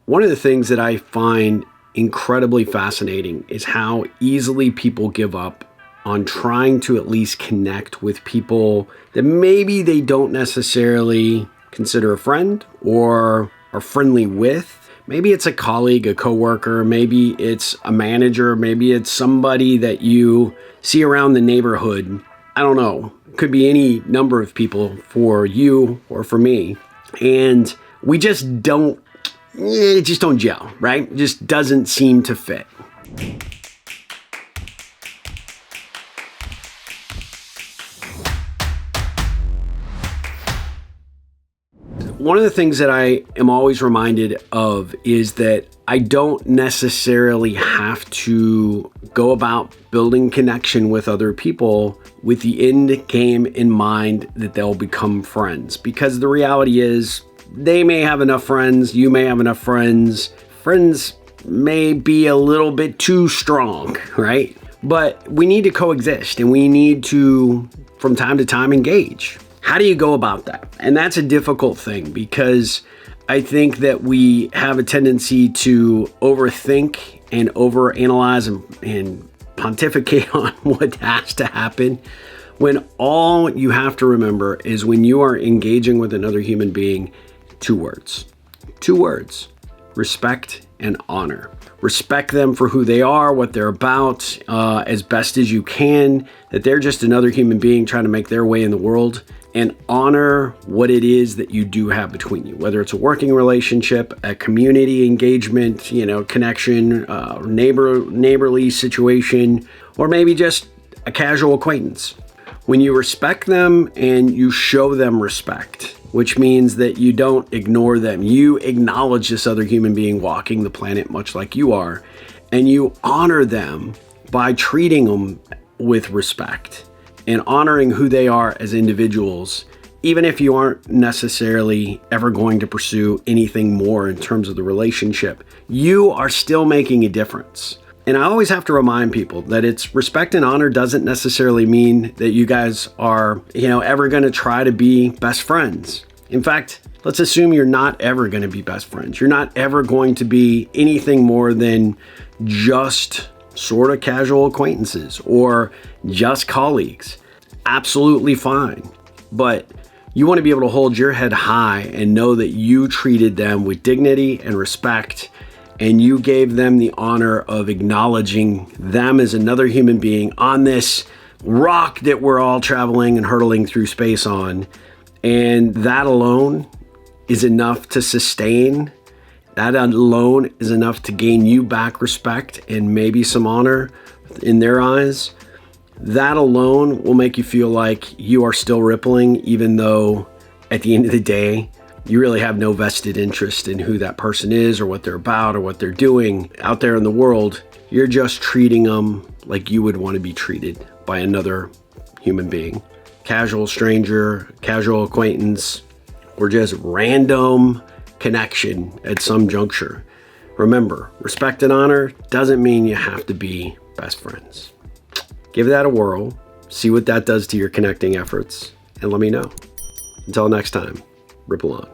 One of the things that I find incredibly fascinating is how easily people give up on trying to at least connect with people that maybe they don't necessarily consider a friend or are friendly with. Maybe it's a colleague, a coworker, maybe it's a manager, maybe it's somebody that you see around the neighborhood. I don't know. It could be any number of people for you or for me. And we just don't, it just don't gel, right? It just doesn't seem to fit. One of the things that I am always reminded of is that I don't necessarily have to go about building connection with other people with the end game in mind that they'll become friends. Because the reality is they may have enough friends, you may have enough friends. Friends may be a little bit too strong, right? But we need to coexist and we need to, from time to time, engage. How do you go about that? And that's a difficult thing because I think that we have a tendency to overthink and overanalyze and pontificate on what has to happen, when all you have to remember is when you are engaging with another human being, two words, respect and honor. Respect them for who they are, what they're about, as best as you can, that they're just another human being trying to make their way in the world, and honor what it is that you do have between you, whether it's a working relationship, a community engagement, connection, neighborly situation, or maybe just a casual acquaintance. When you respect them and you show them respect, which means that you don't ignore them. You acknowledge this other human being walking the planet much like you are, and you honor them by treating them with respect and honoring who they are as individuals, even if you aren't necessarily ever going to pursue anything more in terms of the relationship. You are still making a difference. And I always have to remind people that it's respect and honor doesn't necessarily mean that you guys are, ever going to try to be best friends. In fact, let's assume you're not ever going to be best friends. You're not ever going to be anything more than just sort of casual acquaintances or just colleagues. Absolutely fine. But you want to be able to hold your head high and know that you treated them with dignity and respect, and you gave them the honor of acknowledging them as another human being on this rock that we're all traveling and hurtling through space on. And that alone is enough to sustain. That alone is enough to gain you back respect and maybe some honor in their eyes. That alone will make you feel like you are still rippling, even though at the end of the day, you really have no vested interest in who that person is or what they're about or what they're doing out there in the world. You're just treating them like you would want to be treated by another human being. Casual stranger, casual acquaintance, or just random connection at some juncture. Remember, respect and honor doesn't mean you have to be best friends. Give that a whirl, see what that does to your connecting efforts, and let me know. Until next time, ripple on.